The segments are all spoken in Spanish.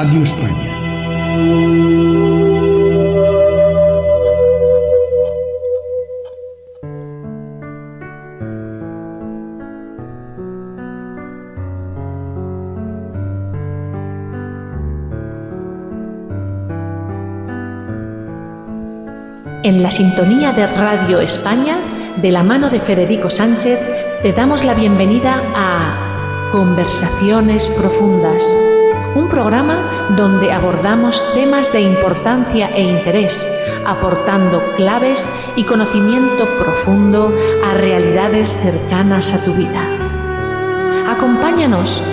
Radio España. En la sintonía de Radio España, de la mano de Federico Sánchez, te damos la bienvenida a Conversaciones Profundas, un programa donde abordamos temas de importancia e interés, aportando claves y conocimiento profundo a realidades cercanas a tu vida. Acompáñanos,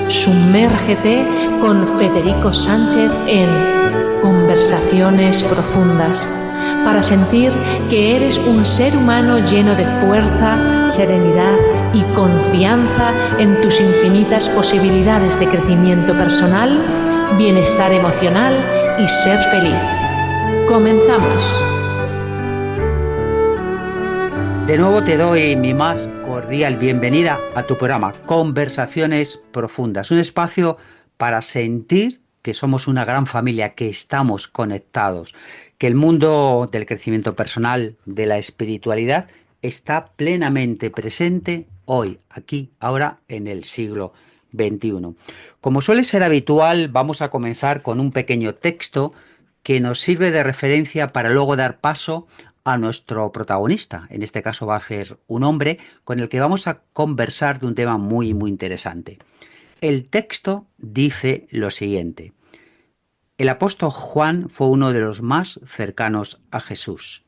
sumérgete con Federico Sánchez en Conversaciones Profundas, para sentir que eres un ser humano lleno de fuerza, serenidad y confianza en tus infinitas posibilidades de crecimiento personal, bienestar emocional y ser feliz. Comenzamos. De nuevo te doy mi más cordial bienvenida a tu programa Conversaciones Profundas, un espacio para sentir que somos una gran familia, que estamos conectados, que el mundo del crecimiento personal, de la espiritualidad, está plenamente presente hoy, aquí, ahora, en el siglo XXI. Como suele ser habitual, vamos a comenzar con un pequeño texto que nos sirve de referencia para luego dar paso a nuestro protagonista. En este caso va a ser un hombre con el que vamos a conversar de un tema muy, muy interesante. El texto dice lo siguiente: el apóstol Juan fue uno de los más cercanos a Jesús.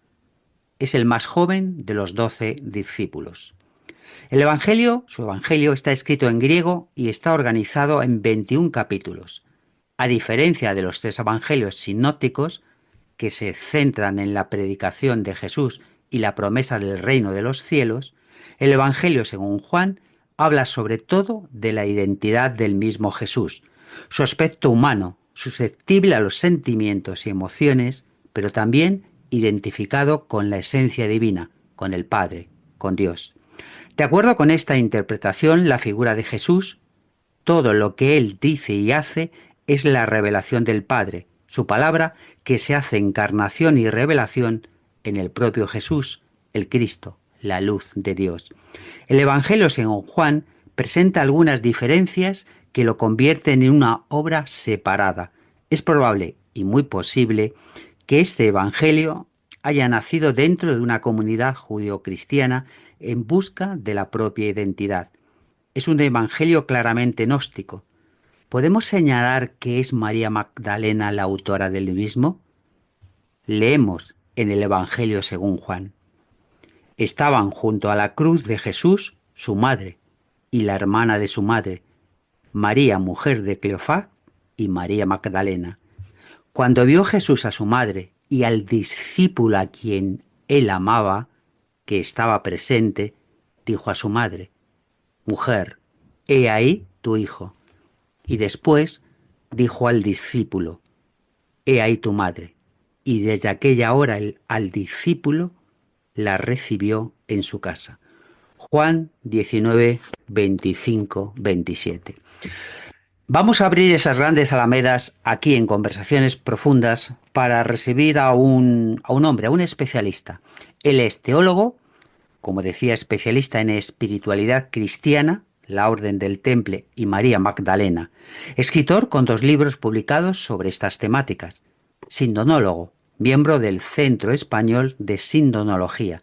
Es el más joven de los 12 discípulos. Su evangelio está escrito en griego y está organizado en 21 capítulos. A diferencia de los 3 evangelios sinópticos, que se centran en la predicación de Jesús y la promesa del reino de los cielos, el evangelio según Juan habla sobre todo de la identidad del mismo Jesús, su aspecto humano, susceptible a los sentimientos y emociones, pero también identificado con la esencia divina, con el Padre, con Dios. De acuerdo con esta interpretación, la figura de Jesús, todo lo que Él dice y hace es la revelación del Padre, su palabra que se hace encarnación y revelación en el propio Jesús, el Cristo, la luz de Dios. El Evangelio según Juan presenta algunas diferencias que lo convierten en una obra separada. Es probable y muy posible que este Evangelio haya nacido dentro de una comunidad judeocristiana en busca de la propia identidad. Es un Evangelio claramente gnóstico. ¿Podemos señalar que es María Magdalena la autora del mismo? Leemos en el Evangelio según Juan: estaban junto a la cruz de Jesús su madre y la hermana de su madre, María, mujer de Cleofás, y María Magdalena. Cuando vio Jesús a su madre y al discípulo a quien él amaba, que estaba presente, dijo a su madre: mujer, he ahí tu hijo. Y después dijo al discípulo: he ahí tu madre. Y desde aquella hora al discípulo la recibió en su casa. Juan 19, 25, 27. Vamos a abrir esas grandes alamedas aquí en Conversaciones Profundas para recibir a un hombre, a un especialista. Él es teólogo, como decía, especialista en espiritualidad cristiana, la Orden del Temple y María Magdalena. Escritor con 2 libros publicados sobre estas temáticas. Sindonólogo, miembro del Centro Español de Sindonología.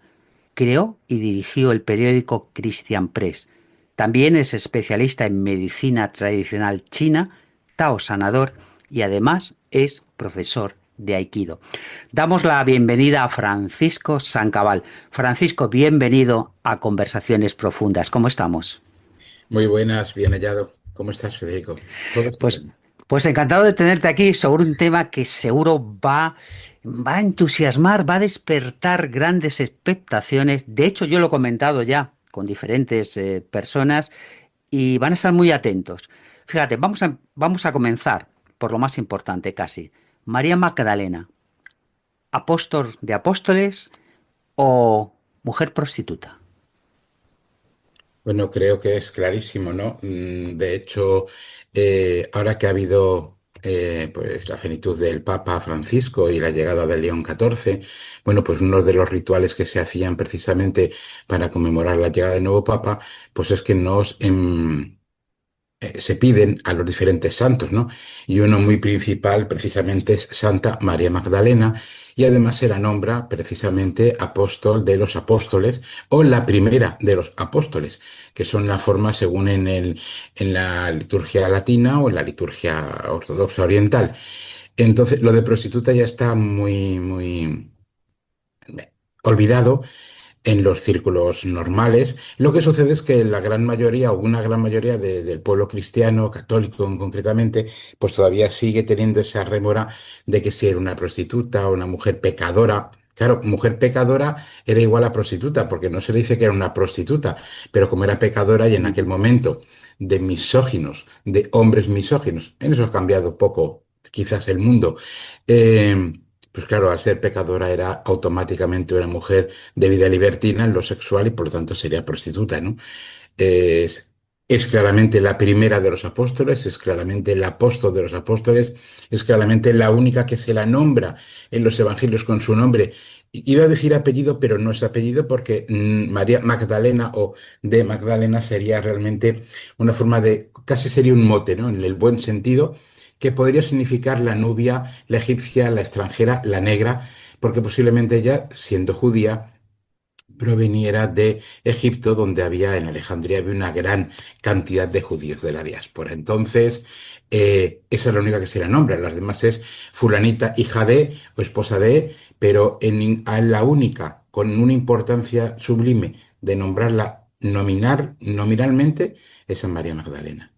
Creó y dirigió el periódico Christian Press. También es especialista en medicina tradicional china, Tao Sanador, y además es profesor de Aikido. Damos la bienvenida a Francisco Sancabal. Francisco, bienvenido a Conversaciones Profundas. ¿Cómo estamos? Muy buenas, bien hallado. ¿Cómo estás, Federico? Todo está Pues, bien. pues encantado de tenerte aquí sobre un tema que seguro va a entusiasmar, va a despertar grandes expectaciones. De hecho, yo lo he comentado ya con diferentes personas y van a estar muy atentos. Fíjate, vamos a comenzar por lo más importante casi. María Magdalena, ¿apóstol de apóstoles o mujer prostituta? Bueno, creo que es clarísimo, ¿no? De hecho, ahora que ha habido pues la finitud del Papa Francisco y la llegada de León XIV, bueno, pues uno de los rituales que se hacían precisamente para conmemorar la llegada del nuevo Papa, pues es que se piden a los diferentes santos, ¿no? Y uno muy principal precisamente es Santa María Magdalena, y además se la nombra precisamente apóstol de los apóstoles o la primera de los apóstoles, que son la forma según en la liturgia latina o en la liturgia ortodoxa oriental. Entonces, lo de prostituta ya está muy olvidado en los círculos normales. Lo que sucede es que la gran mayoría, o una gran mayoría del pueblo cristiano, católico concretamente, pues todavía sigue teniendo esa rémora de que si era una prostituta o una mujer pecadora. Claro, mujer pecadora era igual a prostituta, porque no se le dice que era una prostituta, pero como era pecadora y en aquel momento de misóginos, de hombres misóginos, en eso ha cambiado poco quizás el mundo. Pues claro, al ser pecadora era automáticamente una mujer de vida libertina en lo sexual y por lo tanto sería prostituta, ¿no? Es, es claramente la primera de los apóstoles, es claramente el apóstol de los apóstoles, es claramente la única que se la nombra en los evangelios con su nombre. Iba a decir apellido, pero no es apellido porque María Magdalena o de Magdalena sería realmente una forma de, casi sería un mote, ¿no? En el buen sentido, que podría significar la nubia, la egipcia, la extranjera, la negra, porque posiblemente ella, siendo judía, proveniera de Egipto, donde había en Alejandría había una gran cantidad de judíos de la diáspora. Entonces, esa es la única que se la nombra. Las demás es fulanita, hija de o esposa de, pero a la única con una importancia sublime de nombrarla nominalmente es San María Magdalena.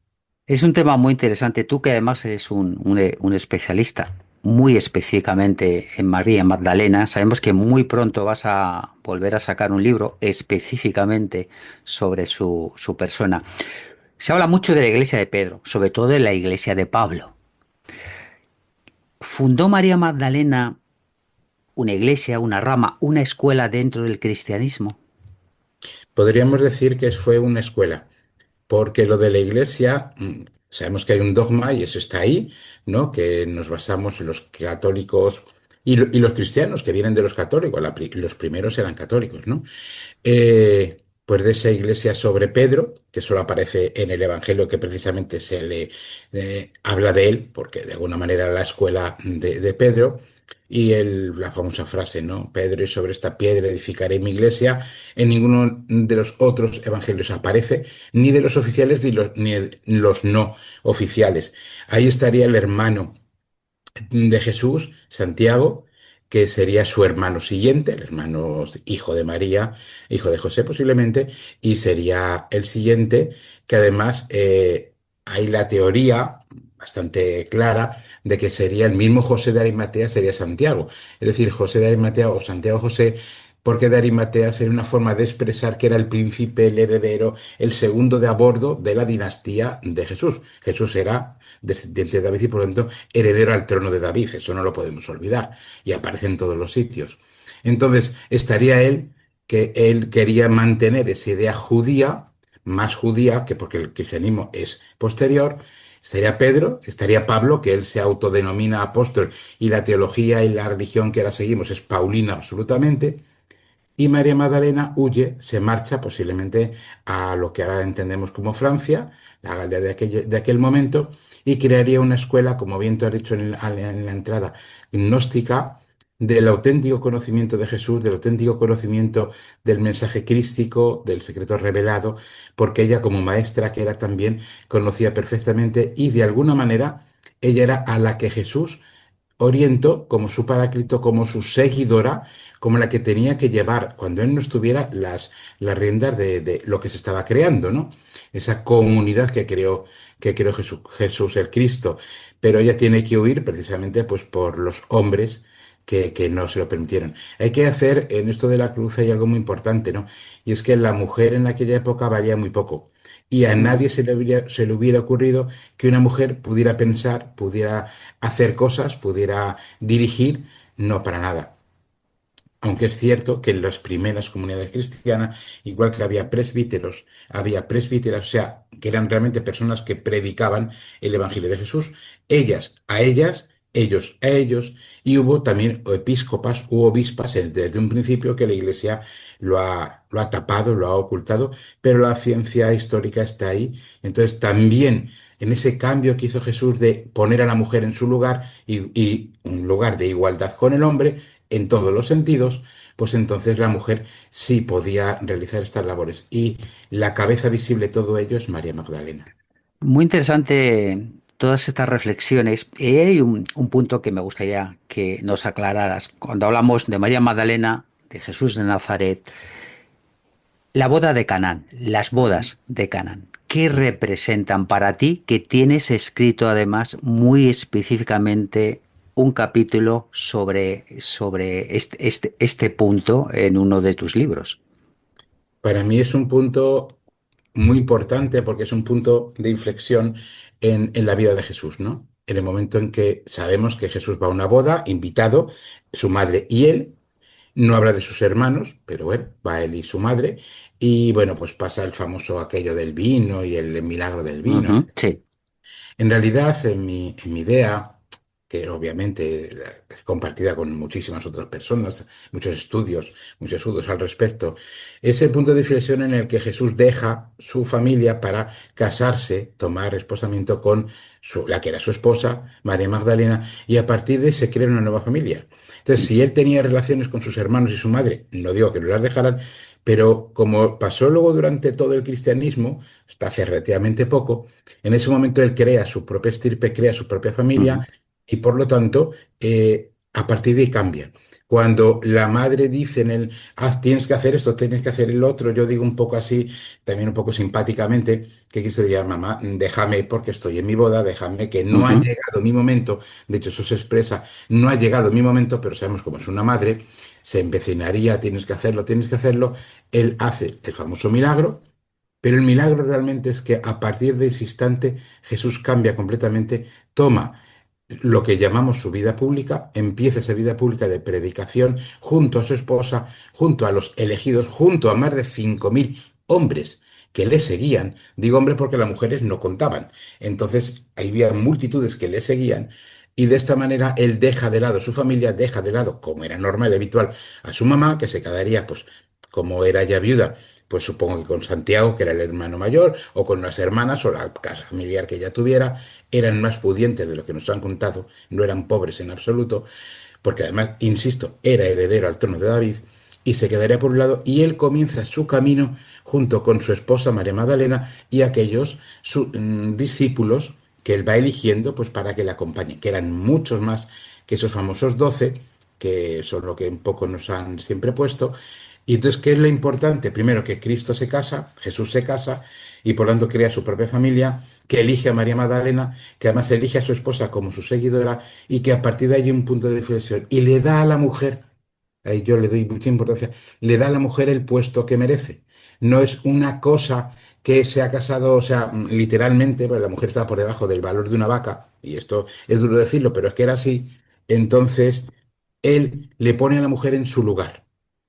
Es un tema muy interesante. Tú que además eres un especialista muy específicamente en María Magdalena, sabemos que muy pronto vas a volver a sacar un libro específicamente sobre su persona. Se habla mucho de la iglesia de Pedro, sobre todo de la iglesia de Pablo. ¿Fundó María Magdalena una iglesia, una rama, una escuela dentro del cristianismo? Podríamos decir que fue una escuela. Porque lo de la iglesia, sabemos que hay un dogma y eso está ahí, ¿no? Que nos basamos en los católicos y los cristianos que vienen de los católicos, los primeros eran católicos, ¿no? Pues de esa iglesia sobre Pedro, que solo aparece en el Evangelio que precisamente se le habla de él, porque de alguna manera era la escuela de Pedro, y la famosa frase, ¿no? Pedro, y sobre esta piedra edificaré mi iglesia. En ninguno de los otros evangelios aparece, ni de los oficiales ni de los no oficiales. Ahí estaría el hermano de Jesús, Santiago, que sería su hermano siguiente, el hermano hijo de María, hijo de José posiblemente, y sería el siguiente, que además hay la teoría bastante clara de que sería el mismo José de Arimatea, sería Santiago. Es decir, José de Arimatea o Santiago José, porque de Arimatea sería una forma de expresar que era el príncipe, el heredero, el segundo de a bordo de la dinastía de Jesús. Jesús era descendiente de David y por lo tanto heredero al trono de David, eso no lo podemos olvidar, y aparece en todos los sitios. Entonces, estaría él, que él quería mantener esa idea judía, más judía, que porque el cristianismo es posterior, estaría Pedro, estaría Pablo, que él se autodenomina apóstol, y la teología y la religión que ahora seguimos es paulina absolutamente, y María Magdalena huye, se marcha posiblemente a lo que ahora entendemos como Francia, la Galia de aquel momento, y crearía una escuela, como bien te has dicho en la entrada, gnóstica, del auténtico conocimiento de Jesús, del auténtico conocimiento del mensaje crístico, del secreto revelado, porque ella como maestra que era también conocía perfectamente y de alguna manera ella era a la que Jesús orientó como su paráclito, como su seguidora, como la que tenía que llevar, cuando él no estuviera, las riendas de lo que se estaba creando, ¿no? Esa comunidad que creó Jesús el Cristo. Pero ella tiene que huir precisamente pues, por los hombres que no se lo permitieron. Hay que hacer, en esto de la cruz hay algo muy importante, ¿no? Y es que la mujer en aquella época valía muy poco. Y a nadie se le hubiera ocurrido que una mujer pudiera pensar, pudiera hacer cosas, pudiera dirigir, no para nada. Aunque es cierto que en las primeras comunidades cristianas, igual que había presbíteros, había presbíteras, o sea, que eran realmente personas que predicaban el Evangelio de Jesús, ellas, ellos a ellos, y hubo también episcopas u obispas desde un principio que la Iglesia lo ha tapado, lo ha ocultado, pero la ciencia histórica está ahí. Entonces también en ese cambio que hizo Jesús de poner a la mujer en su lugar y un lugar de igualdad con el hombre, en todos los sentidos, pues entonces la mujer sí podía realizar estas labores. Y la cabeza visible de todo ello es María Magdalena. Muy interesante todas estas reflexiones. Y hay un punto que me gustaría que nos aclararas. Cuando hablamos de María Magdalena, de Jesús de Nazaret, la boda de Canaán, las bodas de Canaán, ¿qué representan para ti que tienes escrito además muy específicamente un capítulo sobre este punto en uno de tus libros? Para mí es un punto muy importante porque es un punto de inflexión en la vida de Jesús, ¿no? En el momento en que sabemos que Jesús va a una boda, invitado, su madre y él, no habla de sus hermanos, pero bueno, va él y su madre, y bueno, pues pasa el famoso aquello del vino y el milagro del vino. Ujú, sí. En realidad, en mi idea, que obviamente es compartida con muchísimas otras personas, muchos estudios al respecto, es el punto de inflexión en el que Jesús deja su familia para casarse, tomar esposamiento con la que era su esposa, María Magdalena, y a partir de ahí se crea una nueva familia. Entonces, si él tenía relaciones con sus hermanos y su madre, no digo que no las dejaran, pero como pasó luego durante todo el cristianismo, hasta hace relativamente poco, en ese momento él crea su propia estirpe, crea su propia familia Ujú, y por lo tanto, a partir de ahí cambia. Cuando la madre dice en el, tienes que hacer esto, tienes que hacer el otro, yo digo un poco así, también un poco simpáticamente, que Cristo diría, mamá, déjame porque estoy en mi boda, déjame que no ha ujú, llegado mi momento, de hecho eso se expresa, no ha llegado mi momento, pero sabemos cómo es una madre, se empecinaría, tienes que hacerlo, él hace el famoso milagro, pero el milagro realmente es que a partir de ese instante Jesús cambia completamente, toma lo que llamamos su vida pública, empieza esa vida pública de predicación junto a su esposa, junto a los elegidos, junto a más de 5.000 hombres que le seguían. Digo hombres porque las mujeres no contaban. Entonces había multitudes que le seguían. Y de esta manera él deja de lado su familia, deja de lado, como era normal y habitual, a su mamá, que se quedaría, pues, como era ya viuda, pues supongo que con Santiago, que era el hermano mayor, o con las hermanas, o la casa familiar que ella tuviera, eran más pudientes de lo que nos han contado, no eran pobres en absoluto, porque además, insisto, era heredero al trono de David, y se quedaría por un lado, y él comienza su camino junto con su esposa María Magdalena y aquellos discípulos que él va eligiendo pues para que le acompañen, que eran muchos más que esos famosos 12, que son lo que un poco nos han siempre puesto. Y entonces, ¿qué es lo importante? Primero, que Cristo se casa, Jesús se casa, y por lo tanto crea su propia familia, que elige a María Magdalena, que además elige a su esposa como su seguidora, y que a partir de ahí hay un punto de inflexión, y le da a la mujer, ahí yo le doy mucha importancia, le da a la mujer el puesto que merece. No es una cosa que se ha casado, o sea, literalmente, pues la mujer estaba por debajo del valor de una vaca, y esto es duro decirlo, pero es que era así. Entonces, él le pone a la mujer en su lugar.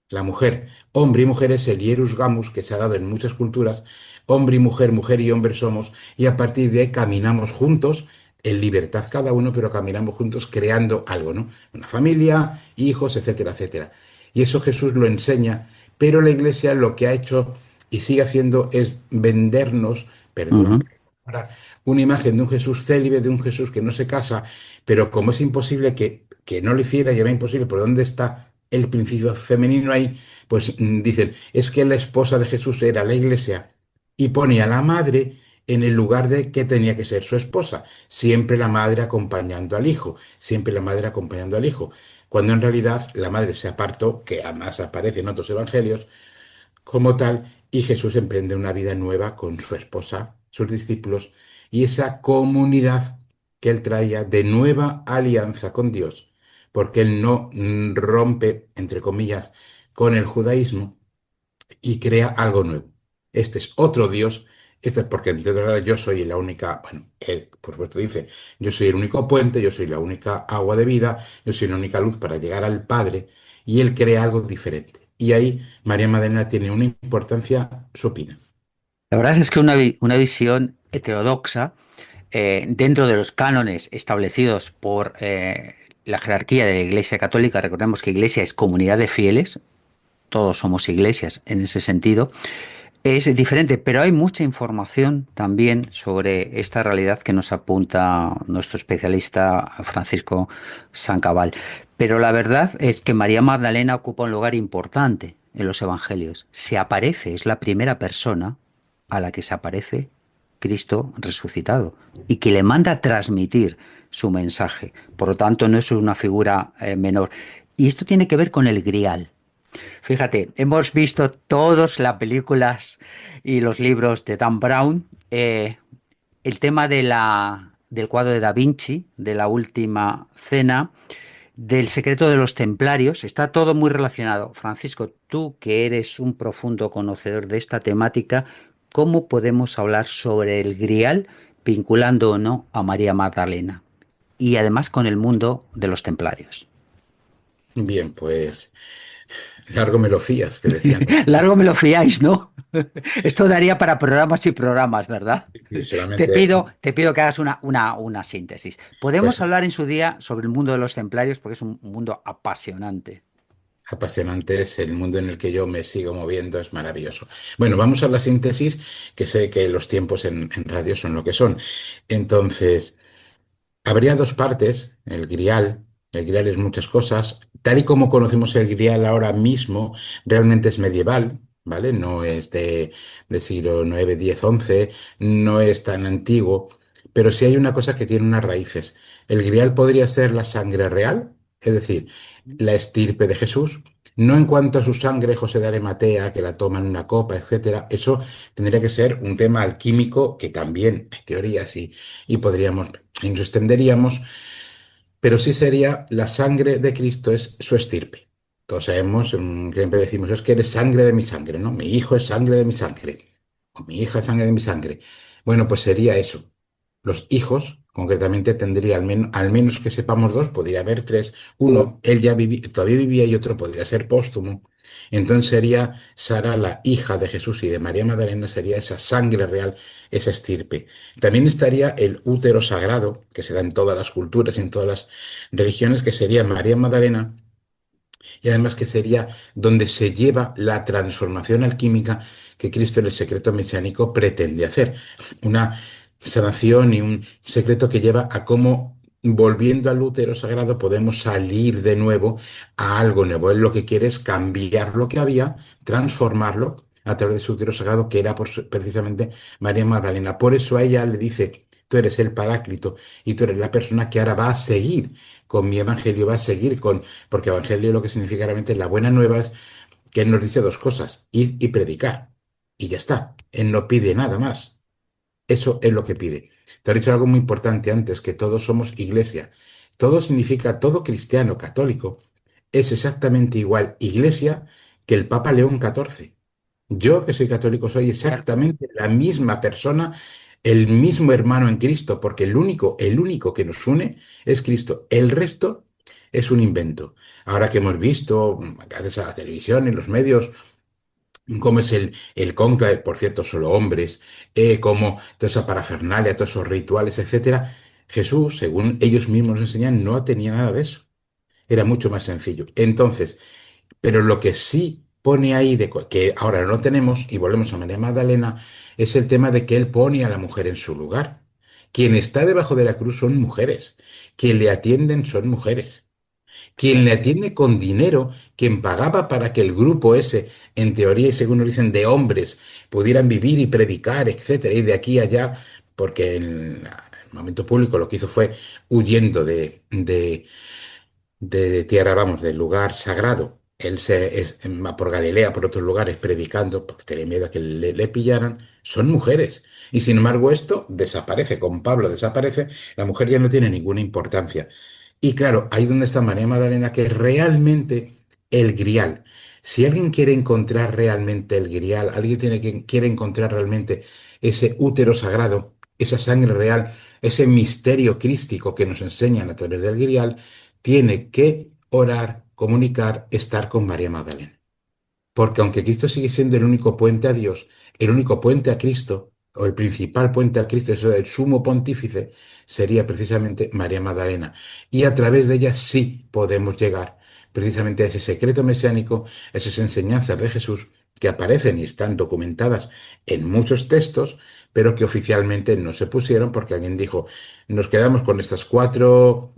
La mujer, hombre y mujer es el hierus gamus que se ha dado en muchas culturas. Hombre y mujer y hombre somos, y a partir de ahí caminamos juntos, en libertad cada uno, pero caminamos juntos creando algo, ¿no? Una familia, hijos, etcétera, etcétera. Y eso Jesús lo enseña, pero la Iglesia lo que ha hecho y sigue haciendo es vendernos, perdón, ujú, ahora, una imagen de un Jesús célibe, de un Jesús que no se casa, pero como es imposible que no lo hiciera, y era imposible, ¿por dónde está el principio femenino ahí? Pues dicen, es que la esposa de Jesús era la Iglesia y ponía a la madre en el lugar de que tenía que ser su esposa, siempre la madre acompañando al hijo, siempre la madre acompañando al hijo, cuando en realidad la madre se apartó, que además aparece en otros evangelios, como tal, y Jesús emprende una vida nueva con su esposa, sus discípulos, y esa comunidad que él traía de nueva alianza con Dios, porque él no rompe, entre comillas, con el judaísmo y crea algo nuevo. Este es otro Dios, este es porque entre otras cosas, yo soy la única, bueno, él por supuesto dice, yo soy el único puente, yo soy la única agua de vida, yo soy la única luz para llegar al Padre, y él crea algo diferente. Y ahí María Magdalena tiene una importancia supina. La verdad es que una visión heterodoxa dentro de los cánones establecidos por la jerarquía de la Iglesia Católica, recordemos que Iglesia es comunidad de fieles, todos somos iglesias en ese sentido, es diferente, pero hay mucha información también sobre esta realidad que nos apunta nuestro especialista Francisco Sancabal. Pero la verdad es que María Magdalena ocupa un lugar importante en los evangelios. Se aparece, es la primera persona a la que se aparece Cristo resucitado y que le manda a transmitir su mensaje. Por lo tanto, no es una figura menor. Y esto tiene que ver con el grial. Fíjate, hemos visto todas las películas y los libros de Dan Brown. El tema del cuadro de Da Vinci, de la última cena, del secreto de los templarios, está todo muy relacionado. Francisco, tú que eres un profundo conocedor de esta temática, ¿cómo podemos hablar sobre el Grial vinculando o no a María Magdalena? Y además con el mundo de los templarios. Bien, pues largo me lo fías, que decían los Largo me lo fiáis, ¿no? Esto daría para programas y programas, ¿verdad? y solamente, Te pido que hagas una síntesis. Podemos pues hablar en su día sobre el mundo de los templarios porque es un mundo apasionante. apasionante es el mundo en el que yo me sigo moviendo, es maravilloso. Bueno, vamos a la síntesis, que sé que los tiempos en radio son lo que son. Entonces, habría dos partes, el grial. El grial es muchas cosas. Tal y como conocemos el grial ahora mismo, realmente es medieval, ¿vale? No es de siglo IX, X, XI, no es tan antiguo, pero sí hay una cosa que tiene unas raíces. El grial podría ser la sangre real, es decir, la estirpe de Jesús. No en cuanto a su sangre, José de Arimatea, que la toma en una copa, etcétera. Eso tendría que ser un tema alquímico que también, en teoría, sí, y podríamos y nos extenderíamos, pero sí sería la sangre de Cristo es su estirpe. Todos sabemos, siempre decimos, es que eres sangre de mi sangre, ¿no? Mi hijo es sangre de mi sangre, o mi hija es sangre de mi sangre. Bueno, pues sería eso. Los hijos, concretamente, tendría al menos que sepamos dos, podría haber tres. Uno, él ya todavía vivía y otro podría ser póstumo. Entonces sería Sara la hija de Jesús y de María Magdalena sería esa sangre real, esa estirpe. También estaría el útero sagrado, que se da en todas las culturas y en todas las religiones, que sería María Magdalena y además que sería donde se lleva la transformación alquímica que Cristo en el secreto mesiánico pretende hacer. Una sanación y un secreto que lleva a cómo, volviendo al útero sagrado, podemos salir de nuevo a algo nuevo. Él lo que quiere es cambiar lo que había, transformarlo a través de su útero sagrado, que era precisamente María Magdalena. Por eso a ella le dice, tú eres el Paráclito y tú eres la persona que ahora va a seguir con mi evangelio, va a seguir con porque evangelio lo que significa realmente la buena nueva es que Él nos dice dos cosas, ir y predicar. Y ya está. Él no pide nada más. Eso es lo que pide. Te he dicho algo muy importante antes, que todos somos iglesia. Todo significa, todo cristiano católico es exactamente igual iglesia que el Papa León XIV. Yo, que soy católico, soy Cierto. exactamente la misma persona, el mismo hermano en Cristo, porque el único que nos une es Cristo. El resto es un invento. Ahora que hemos visto, gracias a la televisión y los medios, cómo es el cónclave, por cierto, solo hombres, cómo toda esa parafernalia, todos esos rituales, etcétera, Jesús, según ellos mismos nos enseñan, no tenía nada de eso. Era mucho más sencillo. Entonces, pero lo que sí pone ahí, que ahora no tenemos, y volvemos a María Magdalena, es el tema de que él pone a la mujer en su lugar. Quien está debajo de la cruz son mujeres. Quien le atienden son mujeres. Quien le atiende con dinero, quien pagaba para que el grupo ese, en teoría y según nos dicen, de hombres, pudieran vivir y predicar, etcétera, ir de aquí a allá, porque en el momento público lo que hizo fue huyendo de tierra, vamos, del lugar sagrado. Él va por Galilea, por otros lugares, predicando, porque tenía miedo a que le pillaran. Son mujeres. Y sin embargo, esto desaparece. Con Pablo desaparece. La mujer ya no tiene ninguna importancia. Y claro, ahí donde está María Magdalena, que es realmente el grial. Si alguien quiere encontrar realmente el grial, alguien quiere encontrar realmente ese útero sagrado, esa sangre real, ese misterio crístico que nos enseñan a través del grial, tiene que orar comunicar, estar con María Magdalena. Porque aunque Cristo sigue siendo el único puente a Dios, el único puente a Cristo, o el principal puente a Cristo, eso del sumo pontífice, sería precisamente María Magdalena. Y a través de ella sí podemos llegar precisamente a ese secreto mesiánico, a esas enseñanzas de Jesús que aparecen y están documentadas en muchos textos, pero que oficialmente no se pusieron porque alguien dijo, nos quedamos con estas cuatro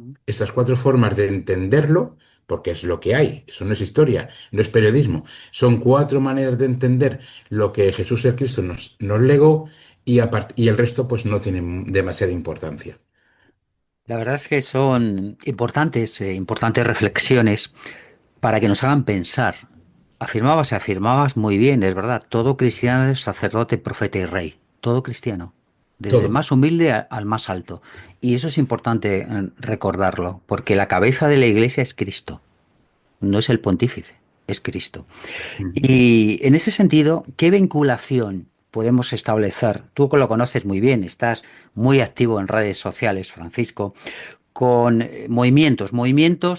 formas de entenderlo, porque es lo que hay, eso no es historia, no es periodismo. Son cuatro maneras de entender lo que Jesús el Cristo nos legó y el resto pues no tiene demasiada importancia. La verdad es que son importantes reflexiones para que nos hagan pensar. Afirmabas muy bien, es verdad, todo cristiano es sacerdote, profeta y rey, todo cristiano, desde el Todo. más humilde al más alto. Y eso es importante recordarlo, porque la cabeza de la iglesia es Cristo, no es el pontífice, es Cristo. Ujú. Y en ese sentido, ¿qué vinculación podemos establecer? Tú que lo conoces muy bien, estás muy activo en redes sociales, Francisco, con movimientos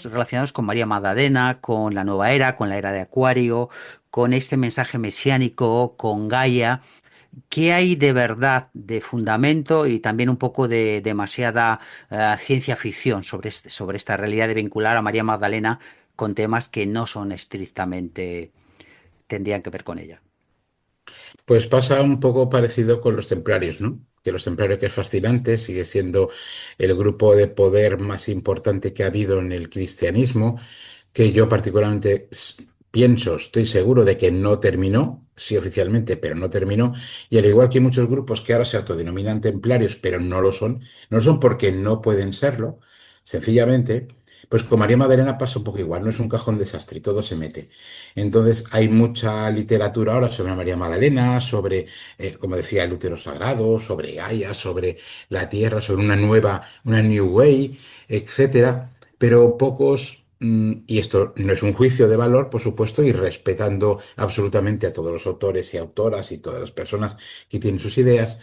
relacionados con María Magdalena, con la nueva era, con la era de Acuario, con este mensaje mesiánico, con Gaia. ¿Qué hay de verdad, de fundamento y también un poco de demasiada ciencia ficción sobre esta realidad de vincular a María Magdalena con temas que no son estrictamente, tendrían que ver con ella? Pues pasa un poco parecido con los templarios, ¿no? Que los templarios, que es fascinante, sigue siendo el grupo de poder más importante que ha habido en el cristianismo, que yo particularmente pienso, estoy seguro de que no terminó, sí oficialmente, pero no terminó, y al igual que hay muchos grupos que ahora se autodenominan templarios, pero no lo son porque no pueden serlo, sencillamente, pues con María Magdalena pasa un poco igual, no es un cajón desastre y todo se mete. Entonces hay mucha literatura ahora sobre María Magdalena, sobre, como decía, el útero sagrado, sobre Gaia, sobre la Tierra, sobre una New Way, etcétera, pero pocos, y esto no es un juicio de valor, por supuesto, y respetando absolutamente a todos los autores y autoras y todas las personas que tienen sus ideas,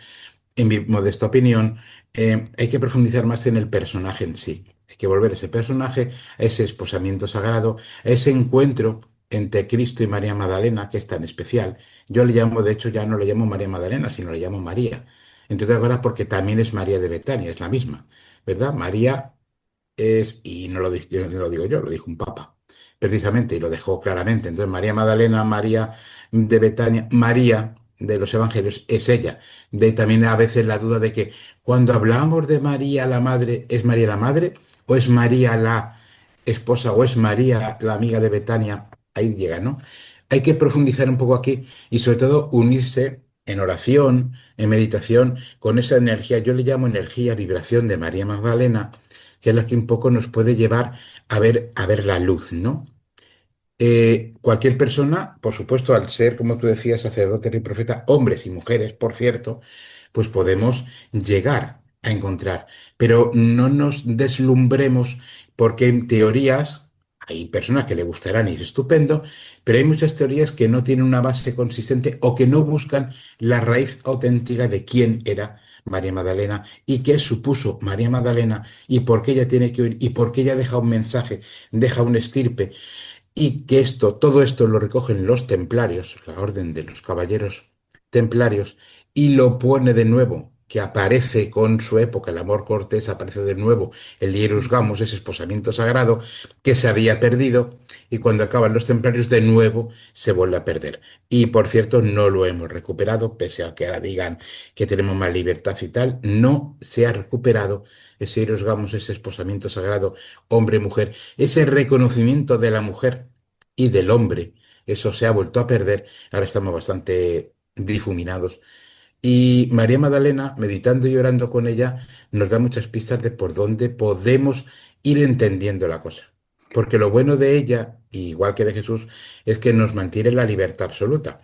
en mi modesta opinión, hay que profundizar más en el personaje en sí. Hay que volver ese personaje, a ese esposamiento sagrado, a ese encuentro entre Cristo y María Magdalena, que es tan especial. Yo le llamo, de hecho, ya no le llamo María Magdalena, sino le llamo María. Entre otras cosas, porque también es María de Betania, es la misma, ¿verdad? María y no lo digo yo, lo dijo un papa, precisamente, y lo dejó claramente. Entonces, María Magdalena, María de Betania, María de los Evangelios es ella. De ahí también a veces la duda de que cuando hablamos de María la madre, ¿es María la madre? ¿O es María la esposa? ¿O es María la amiga de Betania? Ahí llega, ¿no? Hay que profundizar un poco aquí y sobre todo unirse en oración, en meditación, con esa energía, yo le llamo energía, vibración de María Magdalena, que es la que un poco nos puede llevar a ver la luz, ¿no? Cualquier persona, por supuesto, al ser, como tú decías, sacerdote y profeta, hombres y mujeres, por cierto, pues podemos llegar a encontrar, pero no nos deslumbremos porque en teorías hay personas que le gustarán y es estupendo, pero hay muchas teorías que no tienen una base consistente o que no buscan la raíz auténtica de quién era María Magdalena y qué supuso María Magdalena y por qué ella tiene que oír y por qué ella deja un mensaje, deja un estirpe y que todo esto lo recogen los templarios, la orden de los caballeros templarios, y lo pone de nuevo, que aparece con su época, el amor cortés, aparece de nuevo el Hierus Ujú. Gamos, ese esposamiento sagrado que se había perdido, y cuando acaban los templarios de nuevo se vuelve a perder. Y por cierto, no lo hemos recuperado, pese a que ahora digan que tenemos más libertad y tal, no se ha recuperado ese Hierus Gamos, ese esposamiento sagrado hombre-mujer, ese reconocimiento de la mujer y del hombre. Eso se ha vuelto a perder. Ahora estamos bastante difuminados. Y María Magdalena, meditando y orando con ella, nos da muchas pistas de por dónde podemos ir entendiendo la cosa. Porque lo bueno de ella, igual que de Jesús, es que nos mantiene la libertad absoluta.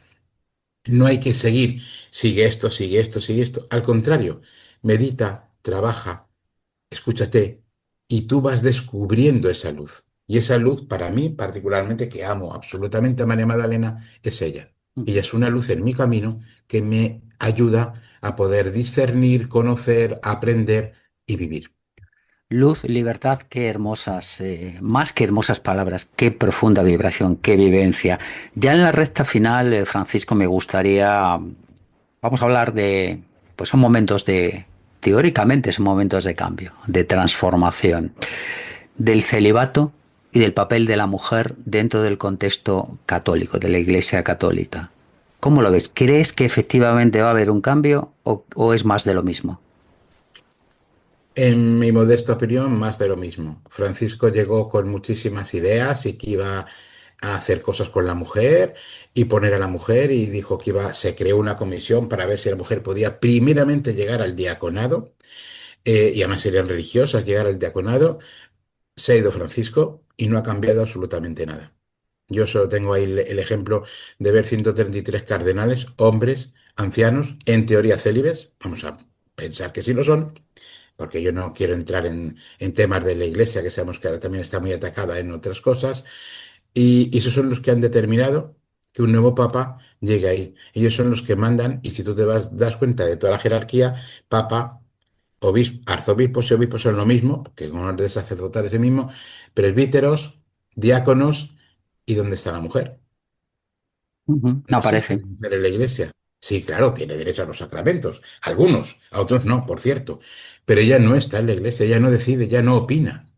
No hay que seguir, sigue esto, sigue esto, sigue esto. Al contrario, medita, trabaja, escúchate, y tú vas descubriendo esa luz. Y esa luz, para mí particularmente, que amo absolutamente a María Magdalena, es ella. Ella es una luz en mi camino que me ayuda a poder discernir, conocer, aprender y vivir. Luz, libertad, qué hermosas, más que hermosas palabras, qué profunda vibración, qué vivencia. Ya en la recta final, Francisco, me gustaría, vamos a hablar de, pues son momentos teóricamente son momentos de cambio, de transformación, del celibato y del papel de la mujer dentro del contexto católico, de la Iglesia católica. ¿Cómo lo ves? ¿Crees que efectivamente va a haber un cambio o es más de lo mismo? En mi modesta opinión, más de lo mismo. Francisco llegó con muchísimas ideas y que iba a hacer cosas con la mujer y poner a la mujer y dijo que se creó una comisión para ver si la mujer podía primeramente llegar al diaconado, y además serían religiosas llegar al diaconado. Se ha ido Francisco y no ha cambiado absolutamente nada. Yo solo tengo ahí el ejemplo de ver 133 cardenales, hombres, ancianos, en teoría célibes. Vamos a pensar que sí lo son, porque yo no quiero entrar en temas de la Iglesia, que sabemos que ahora también está muy atacada en otras cosas, y esos son los que han determinado que un nuevo papa llegue ahí. Ellos son los que mandan, y si tú das cuenta de toda la jerarquía, papa, arzobispos y obispos son lo mismo, porque con orden sacerdotal es el mismo, presbíteros, diáconos, ¿y dónde está la mujer? Ujú. No No existe aparece. la mujer en la Iglesia. Sí, claro, tiene derecho a los sacramentos, algunos, a otros no, por cierto, pero ella no está en la Iglesia, ella no decide, ella no opina.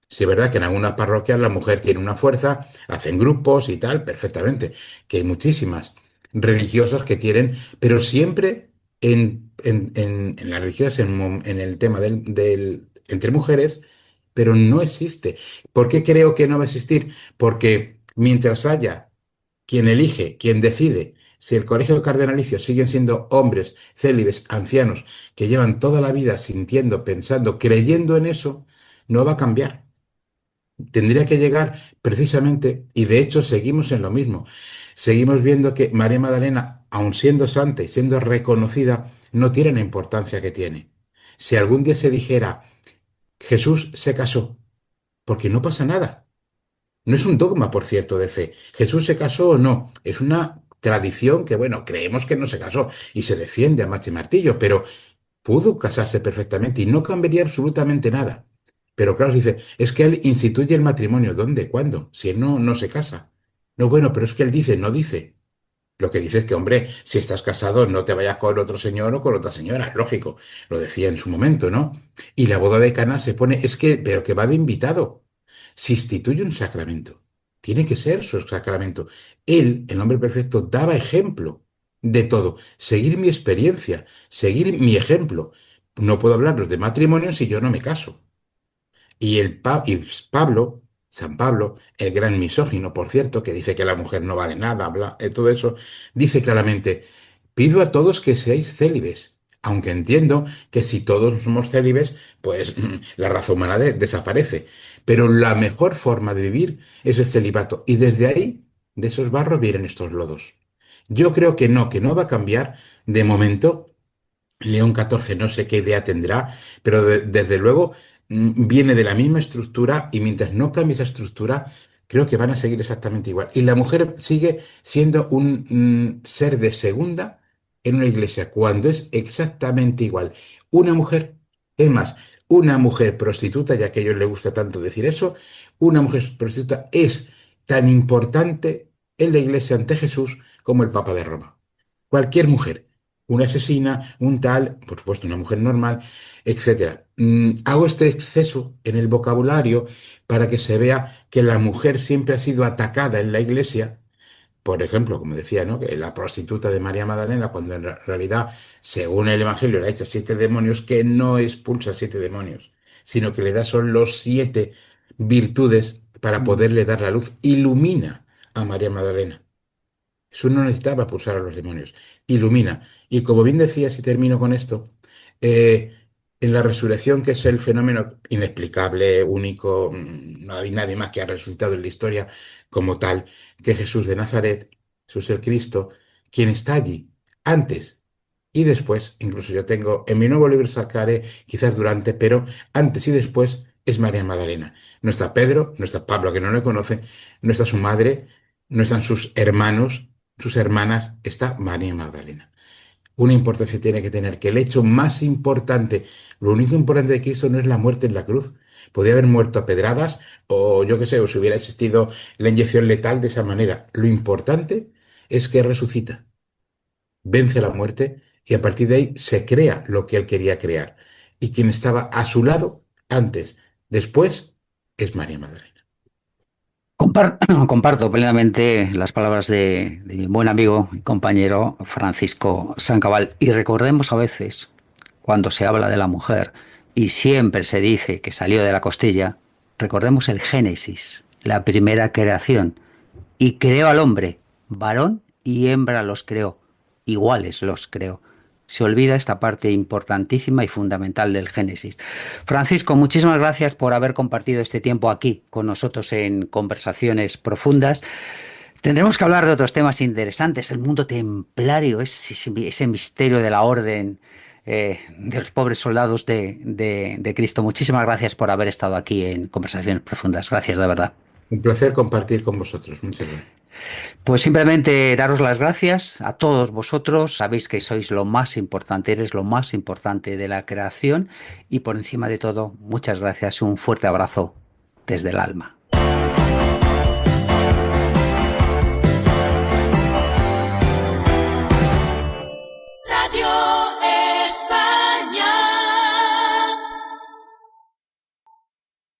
Sí, es verdad que en algunas parroquias la mujer tiene una fuerza, hacen grupos y tal, perfectamente, que hay muchísimas religiosas que tienen, pero siempre en las religiosas, en el tema entre mujeres, pero no existe. ¿Por qué creo que no va a existir? Porque mientras haya quien elige, quien decide, si el colegio cardenalicio siguen siendo hombres célibes, ancianos, que llevan toda la vida sintiendo, pensando, creyendo en eso, no va a cambiar. Tendría que llegar precisamente, y de hecho seguimos en lo mismo. Seguimos viendo que María Magdalena, aun siendo santa y siendo reconocida, no tiene la importancia que tiene. Si algún día se dijera, Jesús se casó, porque no pasa nada. No es un dogma, por cierto, de fe. Jesús se casó o no. Es una tradición que, bueno, creemos que no se casó y se defiende a macho y martillo, pero pudo casarse perfectamente y no cambiaría absolutamente nada. Pero claro, dice, es que él instituye el matrimonio. ¿Dónde? ¿Cuándo? Si él no se casa. No, bueno, pero es que él dice, no dice. Lo que dice es que, hombre, si estás casado, no te vayas con otro señor o con otra señora, es lógico. Lo decía en su momento, ¿no? Y la boda de Cana se pone, es que, pero que va de invitado. Se instituye un sacramento. Tiene que ser su sacramento. Él, el hombre perfecto, daba ejemplo de todo. Seguir mi experiencia, seguir mi ejemplo. No puedo hablaros de matrimonio si yo no me caso. Y Pablo, San Pablo, el gran misógino, por cierto, que dice que la mujer no vale nada, todo eso, dice claramente, pido a todos que seáis célibes, aunque entiendo que si todos somos célibes, pues la raza humana desaparece. Pero la mejor forma de vivir es el celibato. Y desde ahí, de esos barros vienen estos lodos. Yo creo que no va a cambiar de momento. León XIV no sé qué idea tendrá, pero desde luego viene de la misma estructura y mientras no cambie esa estructura, creo que van a seguir exactamente igual. Y la mujer sigue siendo un ser de segunda en una iglesia, cuando es exactamente igual. Una mujer, es más, una mujer prostituta, ya que a ellos les gusta tanto decir eso, una mujer prostituta es tan importante en la iglesia ante Jesús como el Papa de Roma. Cualquier mujer, una asesina, un tal, por supuesto, una mujer normal, etcétera. Hago este exceso en el vocabulario para que se vea que la mujer siempre ha sido atacada en la iglesia. Por ejemplo, como decía, ¿no? Que la prostituta de María Magdalena, cuando en realidad, según el Evangelio, le ha hecho siete demonios, que no expulsa siete demonios, sino que le da son los siete virtudes para Mm. poderle dar la luz. Ilumina a María Magdalena. Jesús no necesitaba pulsar a los demonios, ilumina. Y como bien decía, si termino con esto, eh, en la resurrección, que es el fenómeno inexplicable, único, no hay nadie más que ha resucitado en la historia como tal, que Jesús de Nazaret, Jesús el Cristo, quien está allí, antes y después, incluso yo tengo, en mi nuevo libro sacaré quizás durante, pero antes y después es María Magdalena. No está Pedro, no está Pablo, que no le conoce, no está su madre, no están sus hermanos, sus hermanas, está María Magdalena. una importancia tiene que tener, que el hecho más importante, lo único importante de Cristo no es la muerte en la cruz. Podía haber muerto a pedradas o yo qué sé, o si hubiera existido la inyección letal de esa manera. Lo importante es que resucita, vence la muerte y a partir de ahí se crea lo que él quería crear. Y quien estaba a su lado antes, después, es María Magdalena. Comparto plenamente las palabras de mi buen amigo y compañero Francisco Sancabal. Y recordemos a veces, cuando se habla de la mujer y siempre se dice que salió de la costilla, recordemos el Génesis, la primera creación. Y creó al hombre, varón y hembra los creó, iguales los creó. Se olvida esta parte importantísima y fundamental del Génesis. Francisco, muchísimas gracias por haber compartido este tiempo aquí con nosotros en Conversaciones Profundas. Tendremos que hablar de otros temas interesantes, el mundo templario, ese misterio de la orden de los pobres soldados de Cristo. Muchísimas gracias por haber estado aquí en Conversaciones Profundas. Gracias, de verdad. Un placer compartir con vosotros. Muchas gracias. Pues simplemente daros las gracias a todos vosotros. Sabéis que sois lo más importante, eres lo más importante de la creación y por encima de todo, muchas gracias y un fuerte abrazo desde el alma.